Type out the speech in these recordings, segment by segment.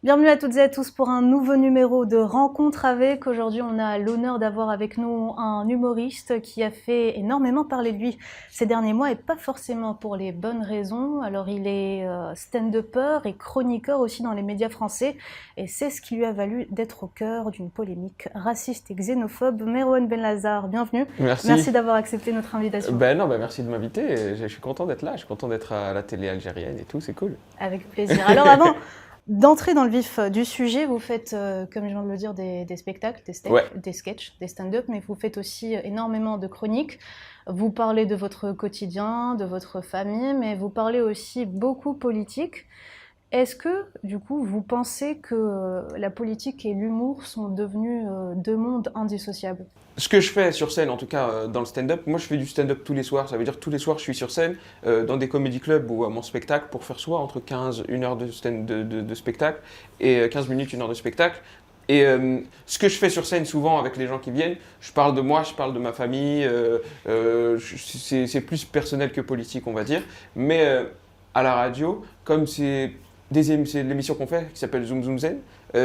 Bienvenue à toutes et à tous pour un nouveau numéro de Rencontre avec. Aujourd'hui, on a l'honneur d'avoir avec nous un humoriste qui a fait énormément parler de lui ces derniers mois et pas forcément pour les bonnes raisons. Alors, il est stand-upper et chroniqueur aussi dans les médias français et c'est ce qui lui a valu d'être au cœur d'une polémique raciste et xénophobe. Merouane Benlazar, bienvenue. Merci d'avoir accepté notre invitation. Merci de m'inviter. Je suis content d'être là. Je suis content d'être à la télé algérienne et tout. C'est cool. Avec plaisir. Alors avant d'entrer dans le vif du sujet, vous faites, comme je viens de le dire, des spectacles, des sketchs, des stand-up, mais vous faites aussi énormément de chroniques. Vous parlez de votre quotidien, de votre famille, mais vous parlez aussi beaucoup politique. Est-ce que, du coup, vous pensez que la politique et l'humour sont devenus deux mondes indissociables ? Ce que je fais sur scène, en tout cas dans le stand-up, moi je fais du stand-up tous les soirs. Ça veut dire tous les soirs je suis sur scène dans des comédie clubs ou à mon spectacle pour faire soit entre 15, 1 heure de spectacle et 15 minutes, 1 heure de spectacle. Et ce que je fais sur scène souvent avec les gens qui viennent, je parle de moi, je parle de ma famille, c'est plus personnel que politique on va dire. Mais à la radio, comme c'est l'émission qu'on fait qui s'appelle Zoom Zoom Zen,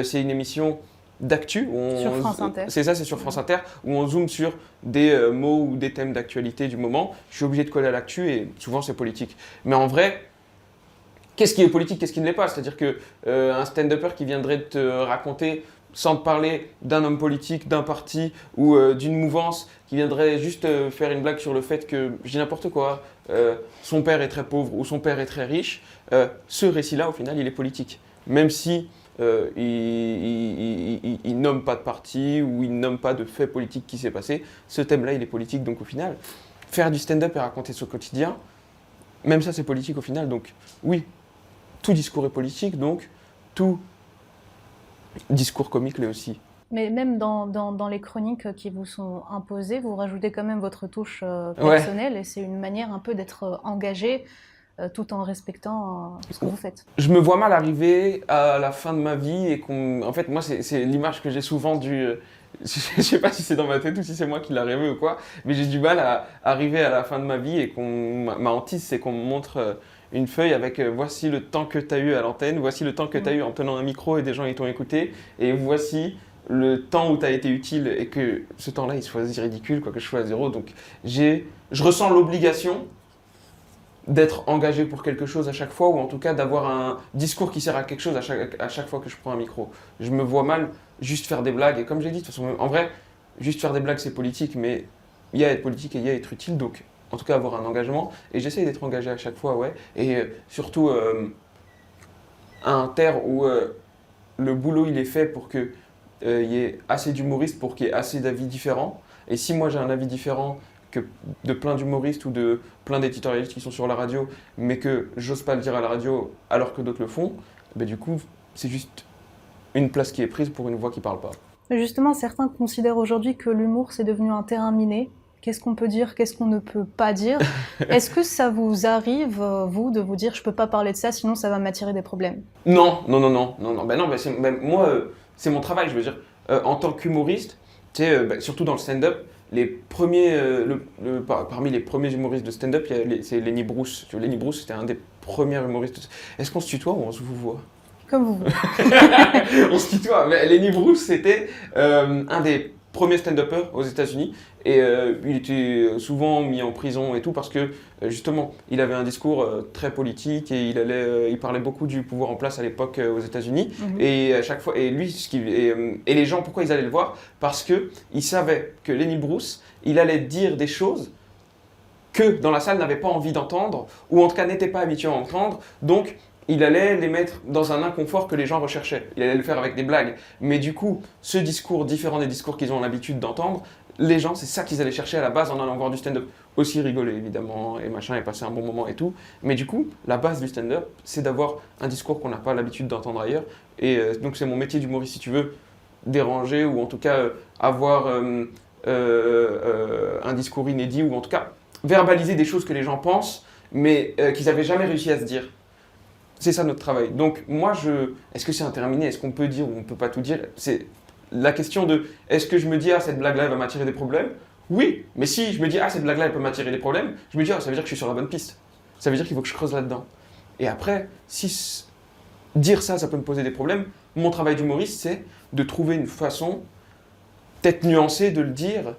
c'est une émission d'actu. Sur France Inter. C'est ça, c'est sur France Inter, où on zoome sur des mots ou des thèmes d'actualité du moment. Je suis obligé de coller à l'actu et souvent c'est politique. Mais en vrai, qu'est-ce qui est politique, qu'est-ce qui ne l'est pas? C'est-à-dire qu'un stand-upper qui viendrait te raconter, sans te parler d'un homme politique, d'un parti ou d'une mouvance, qui viendrait juste faire une blague sur le fait que, je dis n'importe quoi, son père est très pauvre ou son père est très riche, ce récit-là, au final, il est politique. Même si il nomme pas de parti ou il nomme pas de fait politique qui s'est passé, ce thème-là, il est politique. Donc au final, faire du stand-up et raconter son quotidien, même ça, c'est politique au final. Donc oui, tout discours est politique, donc tout discours comique l'est aussi. Mais même dans les chroniques qui vous sont imposées, vous rajoutez quand même votre touche personnelle et c'est une manière un peu d'être engagé tout en respectant ce que vous faites. Je me vois mal arriver à la fin de ma vie et en fait, moi, c'est l'image que j'ai souvent du... je sais pas si c'est dans ma tête ou si c'est moi qui l'ai rêvé ou quoi, mais j'ai du mal à arriver à la fin de ma vie et ma hantise, c'est qu'on me montre une feuille avec voici le temps que tu as eu à l'antenne, voici le temps que tu as eu en tenant un micro et des gens ils t'ont écouté, et voici le temps où tu as été utile et que ce temps-là il soit ridicule, quoi, que je sois à zéro. Donc je ressens l'obligation d'être engagé pour quelque chose à chaque fois, ou en tout cas d'avoir un discours qui sert à quelque chose à chaque fois que je prends un micro. Je me vois mal juste faire des blagues, et comme j'ai dit, de toute façon, en vrai, juste faire des blagues c'est politique, mais il y a être politique et il y a être utile, donc en tout cas avoir un engagement, et j'essaye d'être engagé à chaque fois, ouais, et surtout à un terre où le boulot il est fait pour qu'il y ait assez d'humoristes, pour qu'il y ait assez d'avis différents, et si moi j'ai un avis différent que de plein d'humoristes ou de plein d'éditorialistes qui sont sur la radio, mais que j'ose pas le dire à la radio alors que d'autres le font, ben du coup, c'est juste une place qui est prise pour une voix qui parle pas. Mais justement, certains considèrent aujourd'hui que l'humour, c'est devenu un terrain miné. Qu'est-ce qu'on peut dire, qu'est-ce qu'on ne peut pas dire? Est-ce que ça vous arrive, vous, de vous dire « je peux pas parler de ça, sinon ça va m'attirer des problèmes » ? Non. Moi, c'est mon travail, je veux dire. En tant qu'humoriste, surtout dans le stand-up, les premiers, parmi les premiers humoristes de stand-up, c'est Lenny Bruce. Lenny Bruce, c'était un des premiers humoristes. Est-ce qu'on se tutoie ou on se vous voit? Comme vous voulez. On se tutoie. Mais Lenny Bruce, c'était un des premiers stand-uppers aux États-Unis. Et il était souvent mis en prison et tout parce que justement, il avait un discours très politique et il parlait beaucoup du pouvoir en place à l'époque aux États-Unis. Et à chaque fois, et les gens, pourquoi ils allaient le voir? Parce que ils savaient que Lenny Bruce, il allait dire des choses que dans la salle n'avaient pas envie d'entendre, ou en tout cas n'étaient pas habitués à entendre. Donc il allait les mettre dans un inconfort que les gens recherchaient. Il allait le faire avec des blagues. Mais du coup, ce discours différent des discours qu'ils ont l'habitude d'entendre, les gens, c'est ça qu'ils allaient chercher à la base en allant voir du stand-up. Aussi rigoler, évidemment, et machin, et passer un bon moment et tout. Mais du coup, la base du stand-up, c'est d'avoir un discours qu'on n'a pas l'habitude d'entendre ailleurs. Et donc, c'est mon métier d'humoriste, si tu veux, déranger, ou en tout cas avoir un discours inédit, ou en tout cas verbaliser des choses que les gens pensent, mais qu'ils n'avaient jamais réussi à se dire. C'est ça notre travail. Donc moi, est-ce que c'est interminé? Est-ce qu'on peut dire ou on ne peut pas tout dire? C'est la question de, est-ce que je me dis, ah, cette blague-là, elle va m'attirer des problèmes? Oui, mais si je me dis, ah, cette blague-là, elle peut m'attirer des problèmes, je me dis, ah, ça veut dire que je suis sur la bonne piste. Ça veut dire qu'il faut que je creuse là-dedans. Et après, si dire ça, ça peut me poser des problèmes, mon travail d'humoriste, c'est de trouver une façon peut-être nuancée de le dire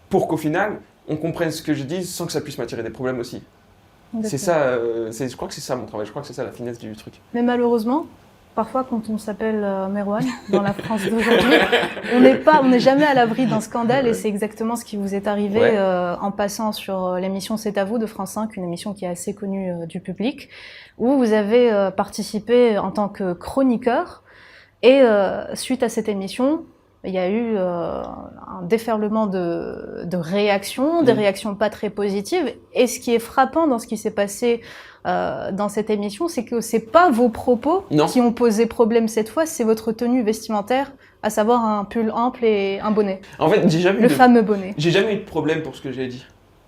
pour qu'au final, on comprenne ce que je dis sans que ça puisse m'attirer des problèmes aussi. C'est ça, je crois que c'est ça mon travail, je crois que c'est ça la finesse du truc. Mais malheureusement, parfois quand on s'appelle Merwan, dans la France d'aujourd'hui, on n'est jamais à l'abri d'un scandale et c'est exactement ce qui vous est arrivé en passant sur l'émission C'est à vous de France 5, une émission qui est assez connue du public, où vous avez participé en tant que chroniqueur et suite à cette émission, il y a eu un déferlement de réactions, des réactions pas très positives. Et ce qui est frappant dans ce qui s'est passé dans cette émission, c'est que c'est pas vos propos qui ont posé problème cette fois, c'est votre tenue vestimentaire, à savoir un pull ample et un bonnet. En fait, fameux bonnet. J'ai jamais eu de problème pour ce que j'ai dit.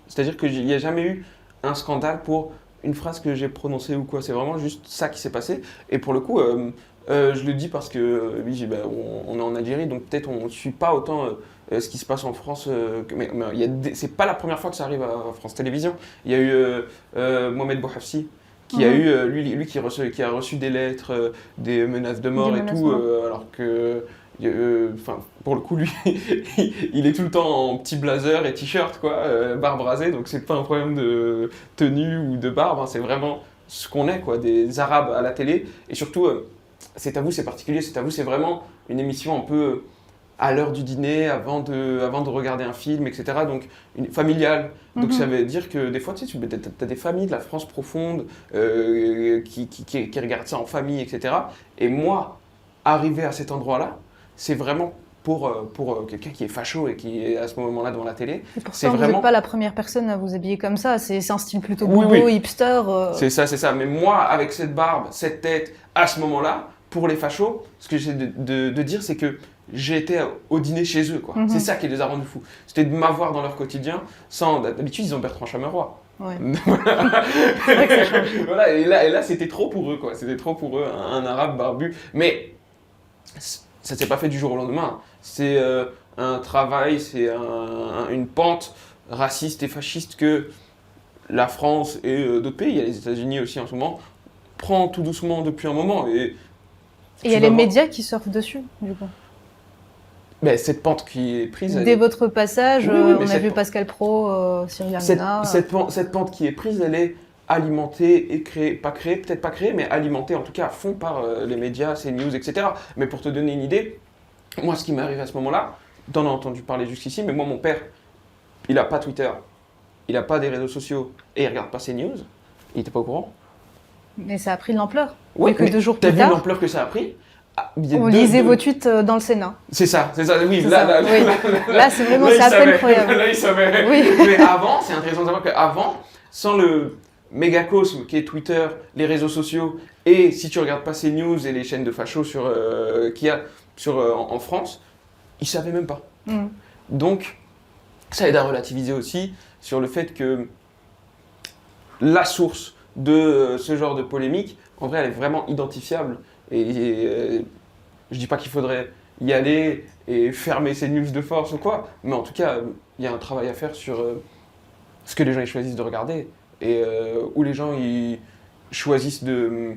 C'est-à-dire qu'il n'y a jamais eu un scandale pour une phrase que j'ai prononcée ou quoi. C'est vraiment juste ça qui s'est passé. Et pour le coup, je le dis parce que oui, on est en Algérie, donc peut-être on ne suit pas autant ce qui se passe en France. Mais c'est pas la première fois que ça arrive à France Télévisions. Il y a eu Mohamed Bouhafsi qui a eu lui qui a reçu des lettres, des menaces de mort et tout, alors que pour le coup, lui, il est tout le temps en petit blazer et t-shirt, quoi, barbe rasée, donc c'est pas un problème de tenue ou de barbe, hein, c'est vraiment ce qu'on est, quoi, des Arabes à la télé. Et surtout, C'est à vous, c'est particulier, C'est à vous, c'est vraiment une émission un peu à l'heure du dîner, avant de regarder un film, etc. Donc, familiale. Donc, ça veut dire que des fois, tu sais, as des familles de la France profonde qui regardent ça en famille, etc. Et moi, arrivé à cet endroit-là, c'est vraiment pour quelqu'un qui est facho et qui est à ce moment-là devant la télé. Et pourtant, vous n'êtes pas la première personne à vous habiller comme ça. C'est un style plutôt bobo, hipster. C'est ça. Mais moi, avec cette barbe, cette tête, à ce moment-là, pour les fachos, ce que j'essaie de dire, c'est que j'étais au dîner chez eux, quoi. C'est ça qui les a rendus fous. C'était de m'avoir dans leur quotidien. D'habitude, ils ont Bertrand Chameroy. Ouais. C'est vrai que ça change. Voilà, et là, c'était trop pour eux, quoi. C'était trop pour eux, un arabe barbu. Mais ça ne s'est pas fait du jour au lendemain. C'est un travail, c'est une pente raciste et fasciste que la France et d'autres pays, il y a les États-Unis aussi en ce moment, prend tout doucement depuis un moment. Et il y a les médias qui surfent dessus, du coup. Ben, cette pente qui est prise... Dès votre passage, on a vu Pascal Pro, Cyril Hanouna... Cette pente qui est prise, elle est alimentée et créée, peut-être pas créée, mais alimentée en tout cas à fond par les médias, CNews, etc. Mais pour te donner une idée, moi ce qui m'est arrivé à ce moment-là, t'en as entendu parler jusqu'ici, mais moi mon père, il n'a pas Twitter, il n'a pas des réseaux sociaux et il ne regarde pas CNews, il n'était pas au courant. Mais ça a pris de l'ampleur. Oui, que 2 jours plus tard... T'as vu l'ampleur que ça a pris? On lisait vos tweets dans le Sénat. C'est ça, oui. Là, c'est vraiment, c'est à peine croyable. Là, il savait. Oui. Mais avant, c'est intéressant de savoir qu'avant, sans le mégacosme qui est Twitter, les réseaux sociaux, et si tu regardes pas ces news et les chaînes de fachos qu'il y a en France, ils savaient même pas. Donc, ça aide à relativiser aussi sur le fait que la source de ce genre de polémique, en vrai, elle est vraiment identifiable. Et je dis pas qu'il faudrait y aller et fermer ces news de force ou quoi, mais en tout cas, il y a un travail à faire sur ce que les gens ils choisissent de regarder et où les gens ils choisissent de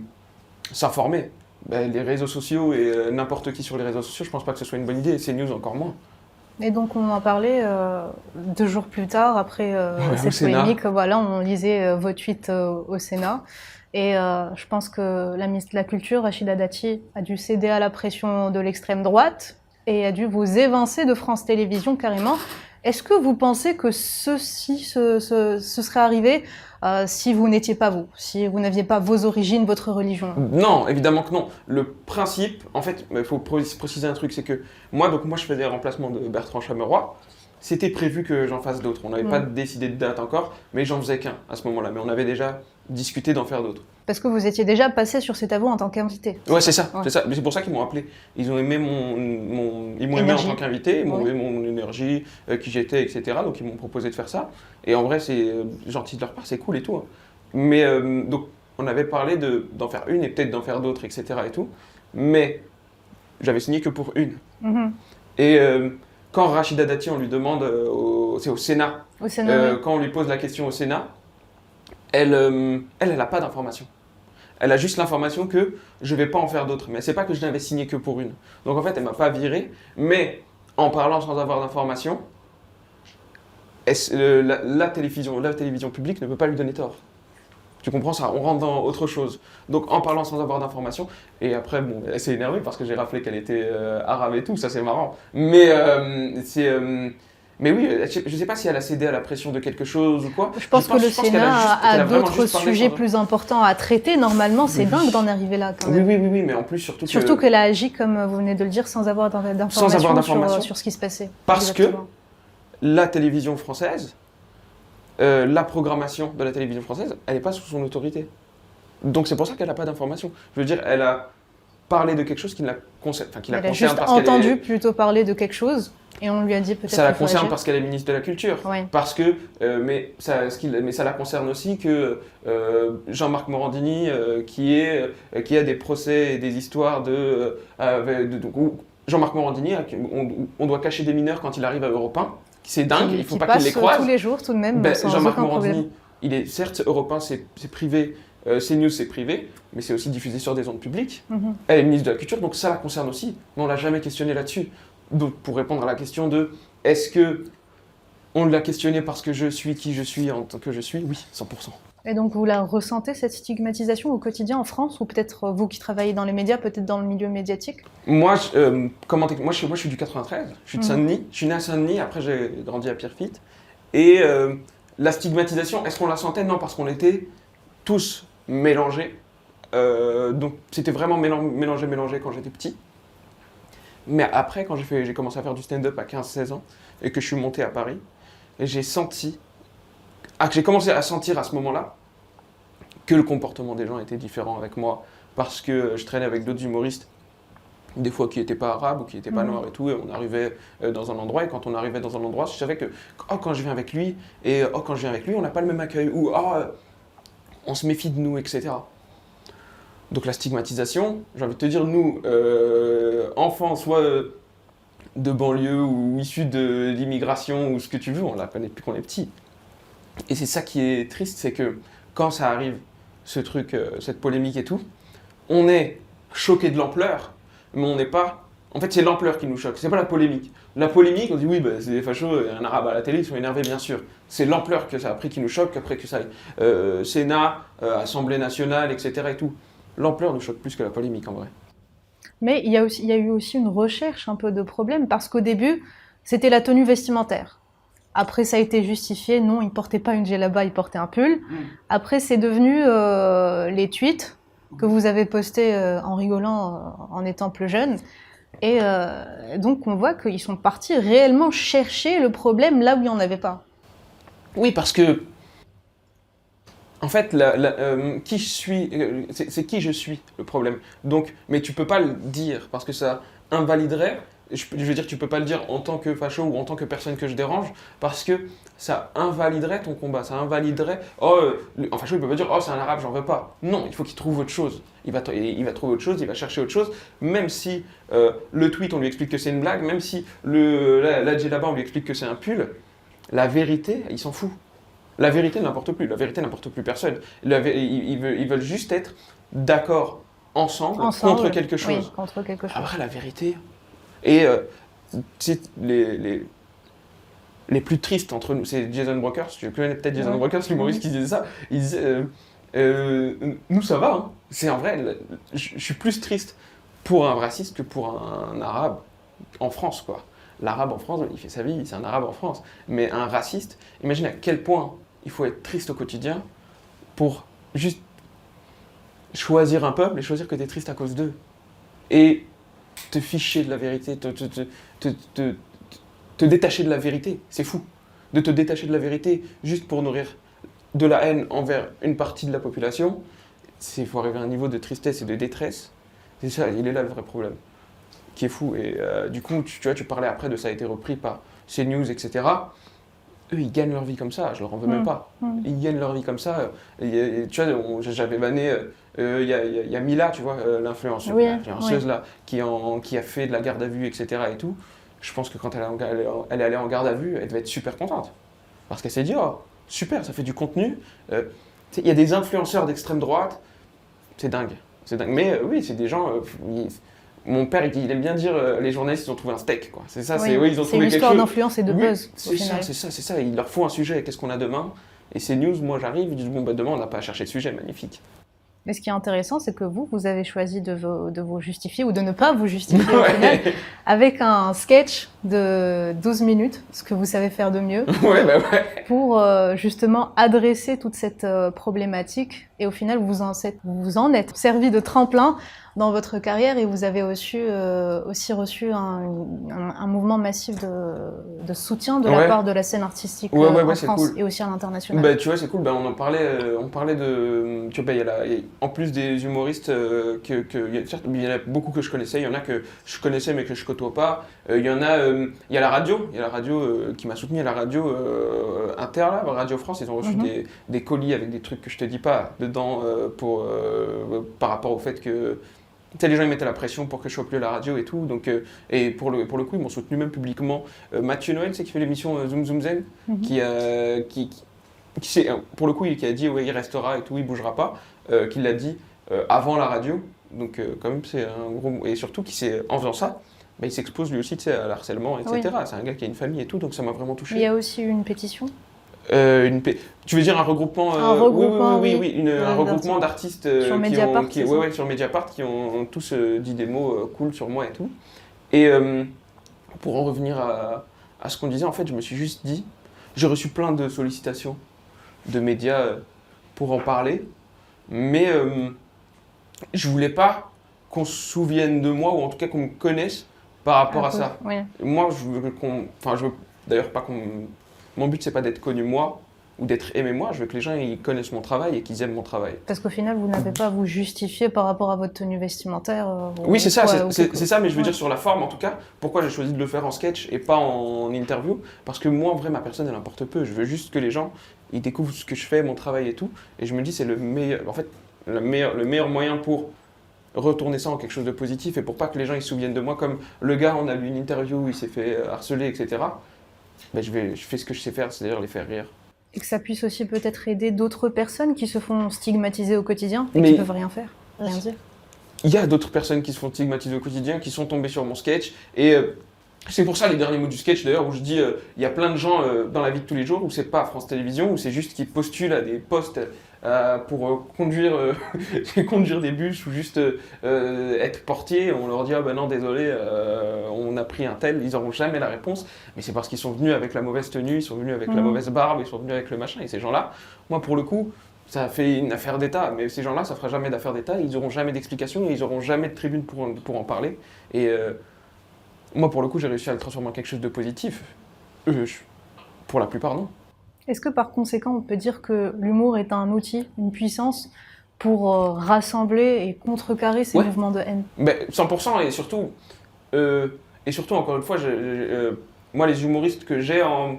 s'informer. Ben, les réseaux sociaux et n'importe qui sur les réseaux sociaux, je pense pas que ce soit une bonne idée, et ces news encore moins. Et donc on en parlait 2 jours plus tard, après cette polémique, voilà, on lisait vos tweets au Sénat. Et je pense que la ministre de la Culture, Rachida Dati, a dû céder à la pression de l'extrême droite et a dû vous évincer de France Télévisions carrément. Est-ce que vous pensez que ceci ce serait arrivé si vous n'étiez pas vous, si vous n'aviez pas vos origines, votre religion? Non, évidemment que non. Le principe, en fait, il faut préciser un truc, c'est que moi, je faisais le remplacement de Bertrand Chameroy. C'était prévu que j'en fasse d'autres. On n'avait pas décidé de date encore, mais j'en faisais qu'un à ce moment-là. Mais on avait déjà discuté d'en faire d'autres. Parce que vous étiez déjà passé sur C'est à vous en tant qu'invité. Ouais, c'est ça. C'est pour ça qu'ils m'ont appelé. Ils ont aimé ils m'ont aimé en tant qu'invité, ils m'ont aimé mon énergie, qui j'étais, etc. Donc ils m'ont proposé de faire ça. Et en vrai, c'est gentil de leur part, c'est cool et tout. Hein. Mais donc, on avait parlé d'en faire une et peut-être d'en faire d'autres, etc. et tout. Mais j'avais signé que pour une. Et quand Rachida Dati, on lui demande, c'est au Sénat, Sénat quand on lui pose la question au Sénat, elle n'a pas d'informations. Elle a juste l'information que je vais pas en faire d'autres. Mais c'est pas que je n'avais signé que pour une. Donc en fait, elle m'a pas viré. Mais en parlant sans avoir d'information, la télévision publique ne peut pas lui donner tort. Tu comprends ça? On rentre dans autre chose. Donc en parlant sans avoir d'informations, et après, bon, elle s'est énervée parce que j'ai rappelé qu'elle était arabe et tout, ça c'est marrant. Mais oui, je ne sais pas si elle a cédé à la pression de quelque chose ou quoi. Je pense que le Sénat a d'autres juste parlé sujets plus importants à traiter. Normalement, c'est Oui. dingue d'en arriver là quand même. Oui, mais en plus Surtout qu'elle a agi, comme vous venez de le dire, sans avoir d'informations sur ce qui se passait. Parce Exactement. que la télévision française, la programmation de la télévision française, elle n'est pas sous son autorité. Donc c'est pour ça qu'elle n'a pas d'informations. Je veux dire, elle a parlé de quelque chose qui ne la concerne, enfin, qui la Elle a concerne juste parce qu'elle entendu est... plutôt parler de quelque chose et on lui a dit peut-être Ça la qu'il faut concerne agir. parce qu'elle est ministre de la Culture. Ouais. Parce que, mais ça la concerne aussi que Jean-Marc Morandini, qui a des procès et des histoires où Jean-Marc Morandini, on doit cacher des mineurs quand il arrive à Europe 1. C'est dingue, il ne faut pas qu'il les croise. Tous les jours tout de même, sans Jean-Marc aucun problème. Morandini, il est certes Europe 1, c'est privé, CNews c'est privé, mais c'est aussi diffusé sur des ondes publiques. Mhm. Elle est ministre de la Culture, donc ça la concerne aussi. Mais on ne l'a jamais questionné là-dessus. Donc pour répondre à la question de est-ce que on l'a questionné parce que je suis qui je suis en tant que je suis? Oui, 100%. Et donc vous la ressentez cette stigmatisation au quotidien en France ou peut-être vous qui travaillez dans les médias, peut-être dans le milieu médiatique? Moi, moi je suis du 93, je suis de Saint-Denis, je suis né à Saint-Denis, après j'ai grandi à Pierrefitte. Et la stigmatisation, est-ce qu'on la sentait? Non, parce qu'on était tous mélangés. Donc c'était vraiment mélangé quand j'étais petit. Mais après, quand j'ai commencé à faire du stand-up à 15-16 ans et que je suis monté à Paris, j'ai commencé à sentir à ce moment-là que le comportement des gens était différent avec moi parce que je traînais avec d'autres humoristes, des fois qui n'étaient pas arabes ou qui n'étaient pas noirs et tout, et on arrivait dans un endroit, et quand on arrivait dans un endroit, je savais que quand je viens avec lui, on n'a pas le même accueil, ou on se méfie de nous, etc. Donc la stigmatisation, j'ai envie de te dire, nous, enfants, soit de banlieue ou issus de l'immigration ou ce que tu veux, on la connaît depuis qu'on est petit. Et c'est ça qui est triste, c'est que quand ça arrive, ce truc, cette polémique et tout, on est choqué de l'ampleur, mais on n'est pas... En fait, c'est l'ampleur qui nous choque, c'est pas la polémique. La polémique, on dit oui, bah, c'est des fachos, il y a un arabe à la télé, ils sont énervés, bien sûr. C'est l'ampleur que ça a pris qui nous choque, après que ça aille. Sénat, Assemblée nationale, etc. et tout. L'ampleur nous choque plus que la polémique, en vrai. Mais il y a eu aussi une recherche un peu de problème, parce qu'au début, c'était la tenue vestimentaire. Après, ça a été justifié, non, il portait pas une djellaba, il portait un pull. Après, c'est devenu les tweets que vous avez postés en rigolant, en étant plus jeune. Et donc, on voit qu'ils sont partis réellement chercher le problème là où il n'y en avait pas. Oui, parce que... En fait, qui je suis, c'est qui je suis, le problème. Donc, mais tu peux pas le dire, parce que ça invaliderait... Je veux dire, tu peux pas le dire en tant que facho ou en tant que personne que je dérange, parce que ça invaliderait ton combat, ça invaliderait... un facho, il peut pas dire « Oh, c'est un arabe, j'en veux pas ». Non, il faut qu'il trouve autre chose. Il va trouver autre chose, il va chercher autre chose, même si le tweet, on lui explique que c'est une blague, même si la djellaba, on lui explique que c'est un pull, la vérité, il s'en fout. La vérité n'importe plus, personne. Ils veulent juste être d'accord ensemble contre quelque chose. Oui, contre quelque chose. Après, la vérité... Et les plus tristes entre nous, c'est Jason Brokers. Tu connais peut-être Jason Brokers, l'humoriste qui disait ça. Il disait nous, ça va. Hein. C'est en vrai, je suis plus triste pour un raciste que pour un arabe en France, quoi. L'arabe en France, il fait sa vie, c'est un arabe en France. Mais un raciste, imagine à quel point il faut être triste au quotidien pour juste choisir un peuple et choisir que tu es triste à cause d'eux. Et te ficher de la vérité, te détacher de la vérité, c'est fou. De te détacher de la vérité juste pour nourrir de la haine envers une partie de la population, il faut arriver à un niveau de tristesse et de détresse. C'est ça, il est là le vrai problème, qui est fou. Et du coup, tu vois, tu parlais après de ça a été repris par CNews, etc. Eux, ils gagnent leur vie comme ça, je leur en veux même pas. Ils gagnent leur vie comme ça. Tu vois, j'avais banné... Il y a Mila, tu vois, l'influenceuse là, qui a fait de la garde à vue, etc. et tout. Je pense que quand elle est allée en garde à vue, elle devait être super contente. Parce qu'elle s'est dit, oh, super, ça fait du contenu. Il y a des influenceurs d'extrême droite C'est dingue. C'est dingue. Mais oui, c'est des gens. Mon père, il aime bien dire les journalistes, ils ont trouvé un steak. Quoi. C'est ça, Oui. ils ont C'est trouvé une quelque histoire chose. d'influence et de buzz, au C'est final. ça, c'est ça. Il leur faut un sujet. Qu'est-ce qu'on a demain? Et ces news, moi j'arrive, ils disent bon, bah, demain, on n'a pas à chercher de sujet, magnifique. Mais ce qui est intéressant, c'est que vous avez choisi de vous justifier ou de ne pas vous justifier au Ouais. final avec un sketch de 12 minutes, ce que vous savez faire de mieux, Ouais, bah ouais. pour justement adresser toute cette problématique. Et au final, vous en êtes servi de tremplin dans votre carrière et vous avez aussi reçu un mouvement massif de soutien de la Ouais. part de la scène artistique Ouais, en c'est France cool. et aussi à l'international. Bah, tu vois, c'est cool. Bah, on parlait de. Tu vois, bah, en plus des humoristes, certes, il y en a beaucoup que je connaissais, il y en a que je connaissais mais que je côtoie pas. Il y en a, il y a la radio, qui m'a soutenu, il y a la radio Inter, là, Radio France, ils ont reçu des colis avec des trucs que je te dis pas dedans par rapport au fait que. Tu sais, les gens ils mettaient la pression pour que je sois plus à la radio et tout. Donc, et pour le coup, ils m'ont soutenu même publiquement. Mathieu Noël, c'est qui fait l'émission Zoom Zoom Zen, qui pour le coup, qui a dit ouais, il restera et tout, il bougera pas, qui l'a dit avant la radio. Donc, quand même, c'est un gros. Et surtout, en faisant ça, bah, il s'expose lui aussi à l'harcèlement, etc. Oui. C'est un gars qui a une famille et tout, donc ça m'a vraiment touché. Il y a aussi eu une pétition. Tu veux dire un regroupement Un regroupement, oui, un regroupement d'artistes sur Mediapart, sur Mediapart qui ont tous dit des mots cool sur moi et tout. Et pour en revenir à ce qu'on disait, en fait, je me suis juste dit, j'ai reçu plein de sollicitations de médias pour en parler, mais je voulais pas qu'on se souvienne de moi ou en tout cas qu'on me connaisse par rapport à ça. Oui. Moi, je veux d'ailleurs pas qu'on. Mon but, c'est pas d'être connu moi ou d'être aimé moi. Je veux que les gens ils connaissent mon travail et qu'ils aiment mon travail. Parce qu'au final, vous n'avez pas à vous justifier par rapport à votre tenue vestimentaire. Oui, c'est ça, c'est ça, mais je veux dire sur la forme en tout cas. Pourquoi j'ai choisi de le faire en sketch et pas en interview? Parce que moi, en vrai, ma personne, elle importe peu. Je veux juste que les gens ils découvrent ce que je fais, mon travail et tout. Et je me dis, c'est le meilleur. En fait, le meilleur moyen pour retourner ça en quelque chose de positif et pour pas que les gens ils se souviennent de moi comme le gars, on a lu une interview où il s'est fait harceler, etc. Ben, je fais ce que je sais faire, c'est-à-dire les faire rire. Et que ça puisse aussi peut-être aider d'autres personnes qui se font stigmatiser au quotidien et Mais qui peuvent rien faire, rien dire. Il y a d'autres personnes qui se font stigmatiser au quotidien, qui sont tombées sur mon sketch. Et c'est pour ça les derniers mots du sketch d'ailleurs, où je dis il y a plein de gens dans la vie de tous les jours où c'est pas France Télévisions, où c'est juste qu'ils postulent à des postes pour conduire des bus ou juste être portier. On leur dit ah ben non désolé, on a pris un tel, ils n'auront jamais la réponse. Mais c'est parce qu'ils sont venus avec la mauvaise tenue, ils sont venus avec la mauvaise barbe, ils sont venus avec le machin. Et ces gens-là, moi pour le coup, ça a fait une affaire d'État, mais ces gens-là, ça fera jamais d'affaire d'État, ils n'auront jamais d'explication et ils n'auront jamais de tribune pour en parler. Et moi, pour le coup, j'ai réussi à le transformer en quelque chose de positif. Pour la plupart, non. Est-ce que par conséquent, on peut dire que l'humour est un outil, une puissance pour rassembler et contrecarrer ces mouvements de haine? 100% et surtout, encore une fois, moi, les humoristes que j'ai en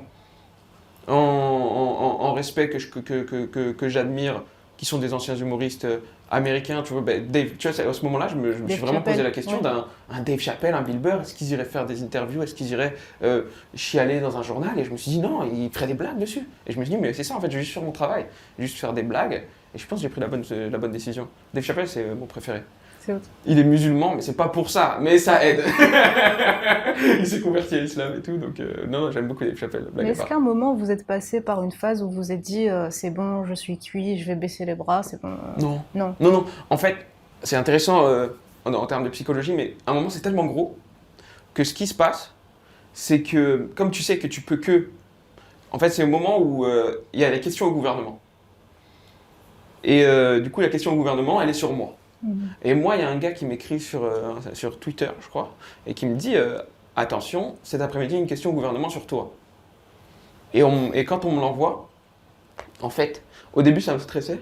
respect, que j'admire, qui sont des anciens humoristes américains, tu vois, Dave, tu vois, à ce moment-là, je me suis vraiment posé la question d'un Dave Chappelle, un Bill Burr, est-ce qu'ils iraient faire des interviews, est-ce qu'ils iraient chialer dans un journal? Et je me suis dit non, ils feraient des blagues dessus. Et je me suis dit mais c'est ça en fait, je vais juste faire mon travail, juste faire des blagues. Et je pense que j'ai pris la bonne décision. Dave Chappelle, c'est mon préféré. Il est musulman, mais c'est pas pour ça, mais ça aide. Il s'est converti à l'islam et tout, donc non, j'aime beaucoup Dave Chappelle. Mais est-ce qu'à un moment vous êtes passé par une phase où vous vous êtes dit c'est bon, je suis cuit, je vais baisser les bras, c'est bon? Non. En fait, c'est intéressant en termes de psychologie, mais à un moment c'est tellement gros que ce qui se passe, c'est que comme tu sais que tu peux que, en fait, c'est au moment où il y a les questions au gouvernement. Et du coup, la question au gouvernement, elle est sur moi. Et moi, il y a un gars qui m'écrit sur Twitter, je crois, et qui me dit attention, cet après-midi, une question au gouvernement sur toi. Et quand on me l'envoie, en fait, au début, ça me stressait.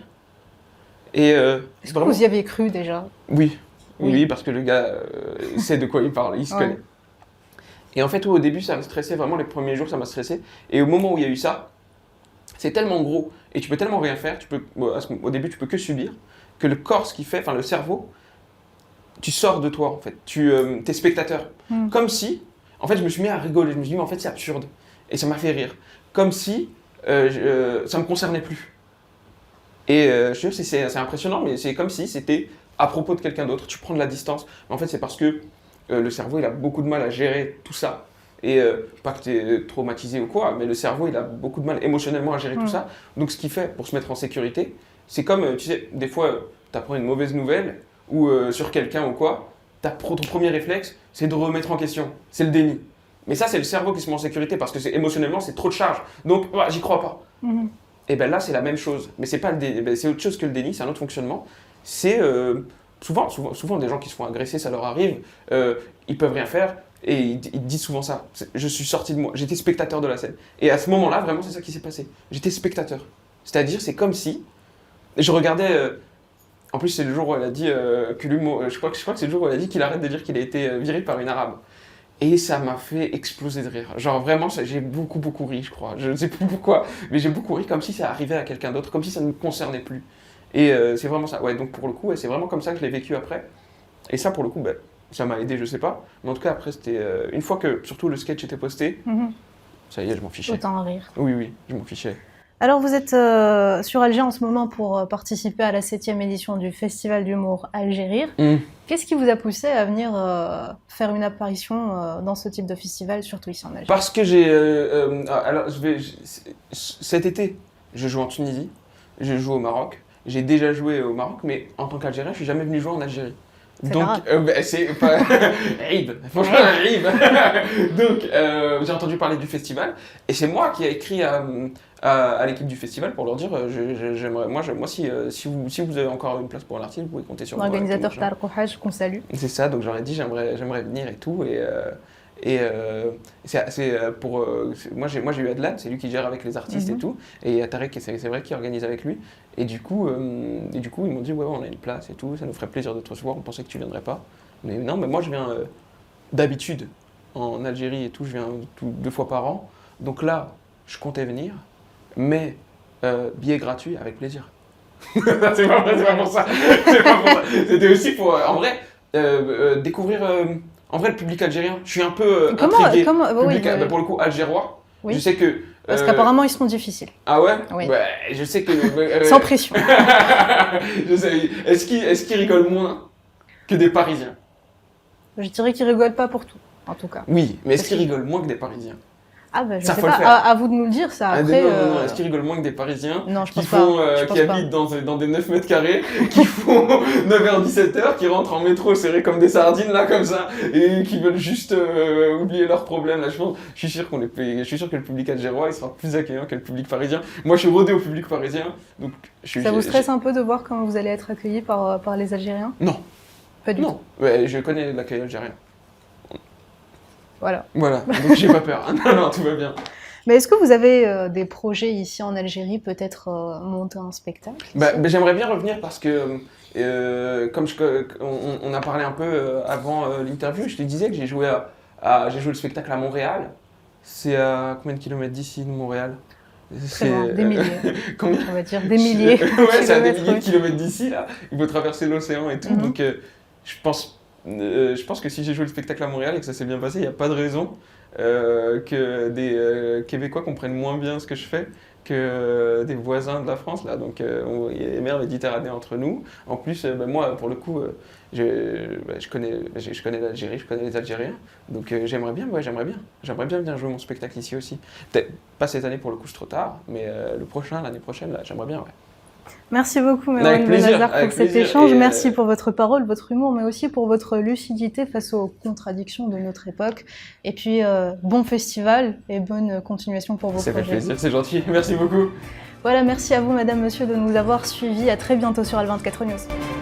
Et est-ce que vous y aviez cru déjà? Oui, parce que le gars sait de quoi il parle, il se connaît. Et en fait, au début, ça me stressait vraiment, les premiers jours, ça m'a stressé. Et au moment où il y a eu ça, c'est tellement gros, et tu peux tellement rien faire, au début, tu peux que subir, que le corps, ce qu'il fait, enfin le cerveau, tu sors de toi en fait, t'es spectateur. Comme si, en fait je me suis mis à rigoler, je me suis dit mais en fait c'est absurde, et ça m'a fait rire. Comme si ça me concernait plus. Et je te jure, c'est impressionnant, mais c'est comme si c'était à propos de quelqu'un d'autre. Tu prends de la distance. Mais en fait, c'est parce que le cerveau, il a beaucoup de mal à gérer tout ça. Et pas que tu es traumatisé ou quoi, mais le cerveau, il a beaucoup de mal émotionnellement à gérer tout ça. Donc, ce qu'il fait pour se mettre en sécurité, c'est comme, tu sais, des fois, tu apprends une mauvaise nouvelle ou sur quelqu'un ou quoi, ton premier réflexe, c'est de remettre en question. C'est le déni. Mais ça, c'est le cerveau qui se met en sécurité parce que émotionnellement, c'est trop de charge. Donc, ouais, j'y crois pas. Et bien là, c'est la même chose. Mais c'est pas le déni, c'est autre chose que le déni, c'est un autre fonctionnement. C'est souvent des gens qui se font agresser, ça leur arrive, ils peuvent rien faire et ils disent souvent ça. Je suis sorti de moi, j'étais spectateur de la scène. Et à ce moment-là, vraiment, c'est ça qui s'est passé. J'étais spectateur. C'est-à-dire, c'est comme si je regardais. En plus, c'est le jour où elle a dit que l'humour. Je crois que c'est le jour où elle a dit qu'il arrête de dire qu'il a été viré par une arabe. Et ça m'a fait exploser de rire. Genre vraiment, j'ai beaucoup ri, je crois. Je ne sais plus pourquoi, mais j'ai beaucoup ri comme si ça arrivait à quelqu'un d'autre, comme si ça ne me concernait plus. Et c'est vraiment ça. Ouais, donc pour le coup, c'est vraiment comme ça que je l'ai vécu après. Et ça, pour le coup, ça m'a aidé, je sais pas. Mais en tout cas, après, c'était une fois que surtout le sketch était posté, ça y est, je m'en fichais. Autant en rire. Oui, je m'en fichais. Alors, vous êtes sur Alger en ce moment pour participer à la 7e édition du Festival d'humour Algérie. Qu'est-ce qui vous a poussé à venir faire une apparition dans ce type de festival, surtout ici en Algérie? Parce que cet été, je joue en Tunisie, je joue au Maroc. J'ai déjà joué au Maroc, mais en tant qu'Algérien, je suis jamais venu jouer en Algérie. Donc, c'est pas. Rib, franchement, rib. Donc, j'ai entendu parler du festival, et c'est moi qui ai écrit à l'équipe du festival pour leur dire j'aimerais, moi si vous avez encore une place pour un artiste, vous pouvez compter sur moi. L'organisateur Tarek Ouhaj, qu'on salue. C'est ça, donc j'aurais dit j'aimerais venir et tout, moi j'ai eu Adlan, c'est lui qui gère avec les artistes et tout, et Tarek, c'est vrai qu'il organise avec lui, et du coup ils m'ont dit ouais, on a une place et tout, ça nous ferait plaisir de te recevoir, on pensait que tu viendrais pas, mais non, mais moi je viens d'habitude en Algérie et tout, je viens 2 fois par an, donc là je comptais venir, mais billet gratuit avec plaisir. c'est pas pour ça, c'était aussi pour en vrai découvrir en vrai, le public algérien, je suis un peu intrigué. Pour le coup, algérois, oui. Je sais que... Parce qu'apparemment, ils sont difficiles. Ah ouais? Oui. Je sais que... Sans pression. Je sais. Est-ce qu'ils rigolent moins que des Parisiens? Je dirais qu'ils rigolent pas pour tout, en tout cas. Oui, mais est-ce qu'ils rigolent moins que des Parisiens? Ah je sais pas, à vous de nous le dire ça après. Non, est-ce qu'ils rigolent moins que des Parisiens qui habitent dans des 9 mètres carrés, qui font 9h-17h, qui rentrent en métro serrés comme des sardines là comme ça, et qui veulent juste oublier leurs problèmes là, je suis sûr que le public algérois il sera plus accueillant que le public parisien. Moi je suis rodé au public parisien, donc ça vous stresse un peu de voir comment vous allez être accueillis par les Algériens? Non. Pas du tout. Ouais, je connais l'accueil algérien. Voilà, donc j'ai pas peur. Non, tout va bien. Mais est-ce que vous avez des projets ici en Algérie, peut-être monter un spectacle? J'aimerais bien revenir parce que, comme on a parlé un peu avant l'interview, je te disais que j'ai joué le spectacle à Montréal. C'est à combien de kilomètres d'ici, de Montréal? Très loin, des milliers. Combien? On va dire des milliers. Ouais, c'est à des milliers de kilomètres d'ici, là. Il faut traverser l'océan et tout. Donc, je pense que si j'ai joué le spectacle à Montréal et que ça s'est bien passé, il n'y a pas de raison que des Québécois comprennent moins bien ce que je fais que des voisins de la France. Là. Donc, il y a les mers Méditerranée entre nous. En plus, moi, pour le coup, je connais l'Algérie, je connais les Algériens. Donc, j'aimerais bien venir jouer mon spectacle ici aussi. Peut-être pas cette année, pour le coup, c'est trop tard, mais l'année prochaine, là, j'aimerais bien, ouais. Merci beaucoup, Merouane Benazar, pour cet échange. Merci pour votre parole, votre humour, mais aussi pour votre lucidité face aux contradictions de notre époque. Et puis, bon festival et bonne continuation pour vos projets. Ça fait plaisir, c'est gentil. Merci beaucoup. Voilà, merci à vous, madame, monsieur, de nous avoir suivis. À très bientôt sur Al24 News.